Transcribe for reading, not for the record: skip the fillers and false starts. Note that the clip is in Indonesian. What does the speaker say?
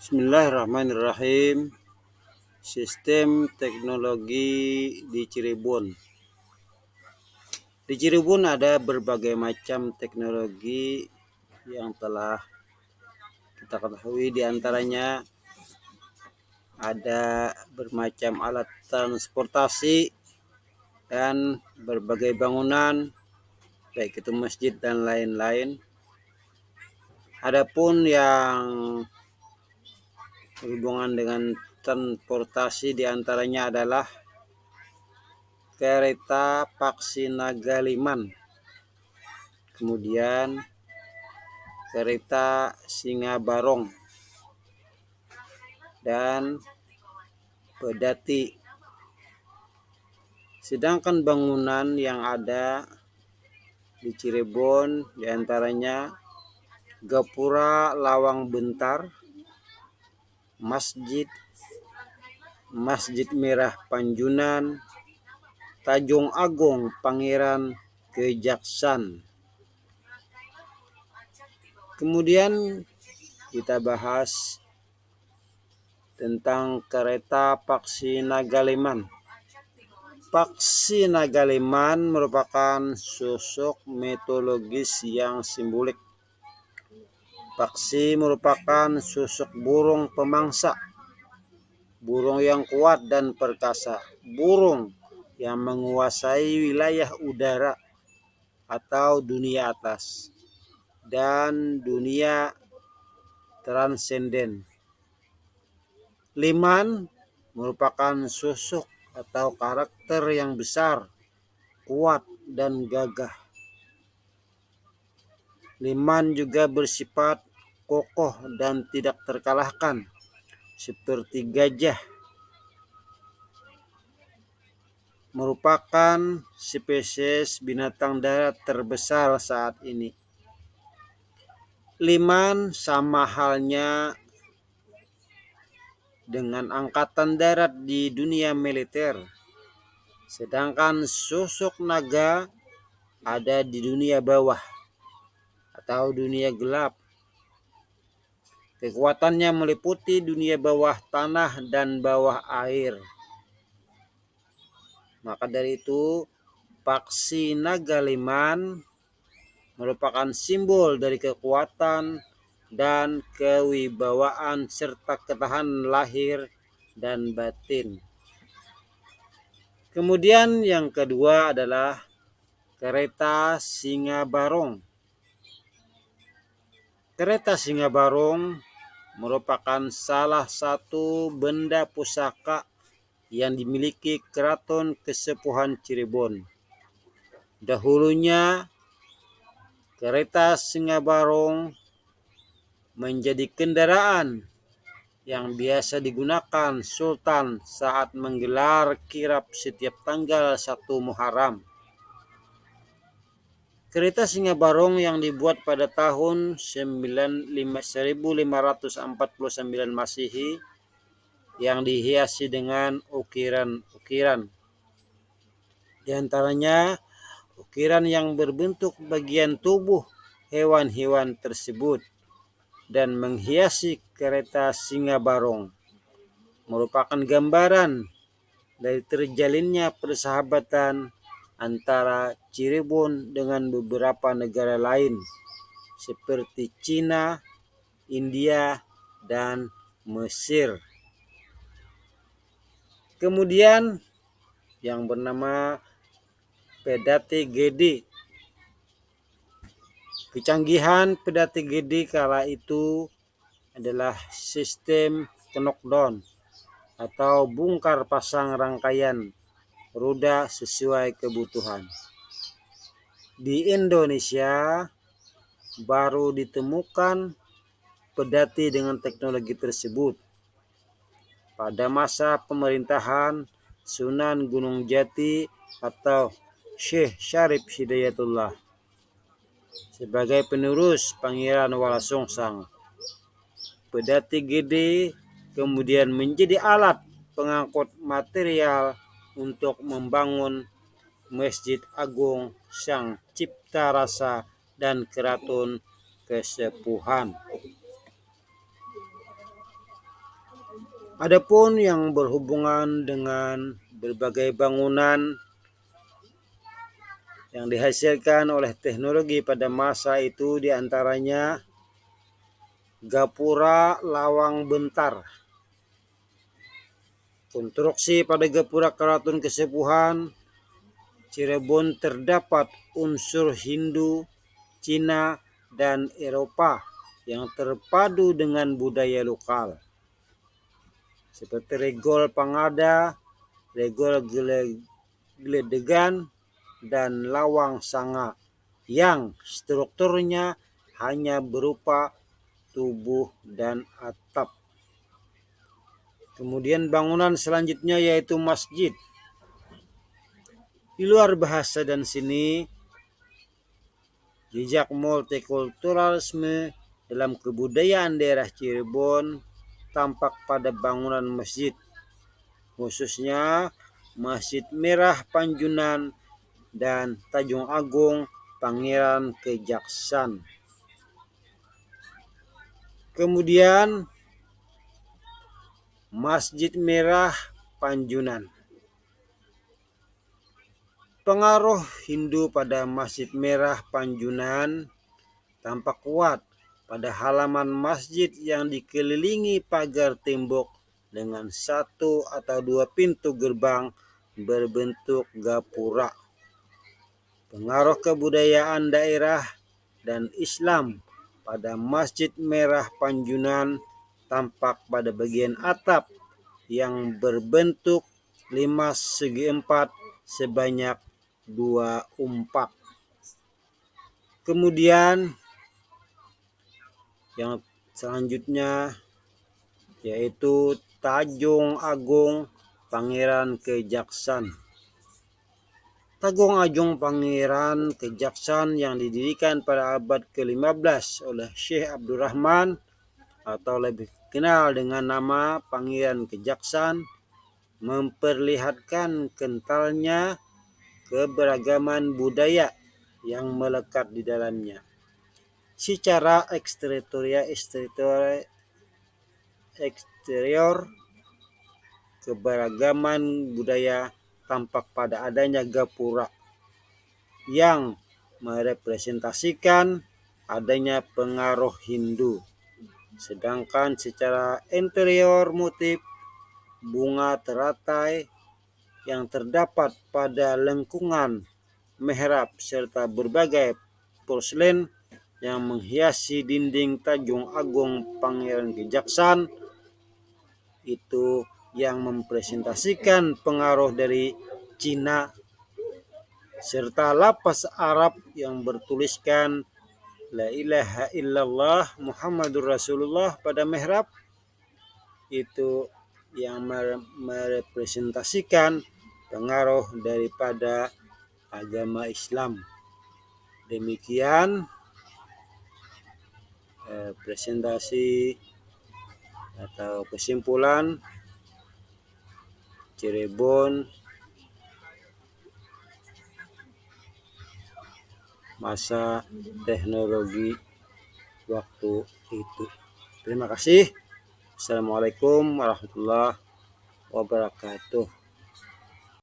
Bismillahirrahmanirrahim. Sistem teknologi di Cirebon. Di Cirebon ada berbagai macam teknologi yang telah kita ketahui, di antaranya ada bermacam alat transportasi dan berbagai bangunan, baik itu masjid dan lain-lain. Adapun yang berhubungan dengan transportasi diantaranya adalah kereta Paksi Nagaliman, kemudian kereta Singa Barong, dan pedati. Sedangkan bangunan yang ada di Cirebon diantaranya Gapura Lawang Bentar, Masjid Merah Panjunan, Tajung Agung Pangeran Kejaksan. Kemudian kita bahas tentang kereta Paksi Nagaliman. Paksi Nagaliman merupakan sosok mitologis yang simbolik. Paksi merupakan sosok burung pemangsa, burung yang kuat dan perkasa, burung yang menguasai wilayah udara atau dunia atas dan dunia transenden. Liman merupakan sosok atau karakter yang besar, kuat, dan gagah. Liman juga bersifat kokoh dan tidak terkalahkan, seperti gajah. Merupakan spesies binatang darat terbesar saat ini. Liman sama halnya dengan angkatan darat di dunia militer, sedangkan sosok naga ada di dunia bawah atau dunia gelap. Kekuatannya meliputi dunia bawah tanah dan bawah air. Maka dari itu, Paksi Nagaliman merupakan simbol dari kekuatan dan kewibawaan serta ketahanan lahir dan batin. Kemudian yang kedua adalah kereta Singa Barong. Kereta Singa Barong merupakan salah satu benda pusaka yang dimiliki Keraton Kesepuhan Cirebon. Dahulunya kereta Singa Barong menjadi kendaraan yang biasa digunakan Sultan saat menggelar kirab setiap tanggal 1 Muharram. Kereta Singa Barong yang dibuat pada tahun 1549 Masehi yang dihiasi dengan ukiran-ukiran. Di antaranya ukiran yang berbentuk bagian tubuh hewan-hewan tersebut, dan menghiasi kereta Singa Barong merupakan gambaran dari terjalinnya persahabatan antara Cirebon dengan beberapa negara lain seperti Cina, India, dan Mesir. Kemudian yang bernama pedati Gedi. Kecanggihan pedati Gedi kala itu adalah sistem knockdown atau bongkar pasang rangkaian roda sesuai kebutuhan. Di Indonesia baru ditemukan pedati dengan teknologi tersebut pada masa pemerintahan Sunan Gunung Jati atau Syekh Syarif Hidayatullah sebagai penerus Pangeran Walasongsang. Pedati Gede kemudian menjadi alat pengangkut material untuk membangun Masjid Agung Sang Cipta Rasa dan Keraton Kesepuhan. Adapun yang berhubungan dengan berbagai bangunan yang dihasilkan oleh teknologi pada masa itu diantaranya Gapura Lawang Bentar. Konstruksi pada Gapura Keraton Kesepuhan Cirebon terdapat unsur Hindu, Cina, dan Eropa yang terpadu dengan budaya lokal. Seperti regol Pangada, regol Geledegan, dan lawang sanga yang strukturnya hanya berupa tubuh dan atap. Kemudian bangunan selanjutnya yaitu masjid. Di luar bahasa dan seni, jejak multikulturalisme dalam kebudayaan daerah Cirebon tampak pada bangunan masjid, khususnya Masjid Merah Panjunan dan Tanjung Agung Pangeran Kejaksan. Kemudian Masjid Merah Panjunan. Pengaruh Hindu pada Masjid Merah Panjunan tampak kuat pada halaman masjid yang dikelilingi pagar tembok dengan 1 atau 2 pintu gerbang berbentuk gapura. Pengaruh kebudayaan daerah dan Islam pada Masjid Merah Panjunan tampak pada bagian atap yang berbentuk 5/4 sebanyak 2 umpak. Kemudian yang selanjutnya yaitu Tanjung Agung Pangeran Kejaksan. Tanjung Agung Pangeran Kejaksan yang didirikan pada abad ke-15 oleh Syekh Abdurrahman atau lebih dikenal dengan nama Pangeran Kejaksan memperlihatkan kentalnya keberagaman budaya yang melekat di dalamnya. Secara eksterior keberagaman budaya tampak pada adanya gapura yang merepresentasikan adanya pengaruh Hindu. Sedangkan secara interior motif bunga teratai yang terdapat pada lengkungan mihrab serta berbagai porselen yang menghiasi dinding Tanjung Agung Pangeran Kejaksan itu yang mempresentasikan pengaruh dari Cina serta lapas Arab yang bertuliskan La ilaha illallah Muhammadur Rasulullah pada mihrab itu yang merepresentasikan pengaruh daripada agama Islam. Demikian presentasi atau kesimpulan Cirebon masa teknologi waktu itu. Terima kasih. Assalamualaikum warahmatullahi wabarakatuh.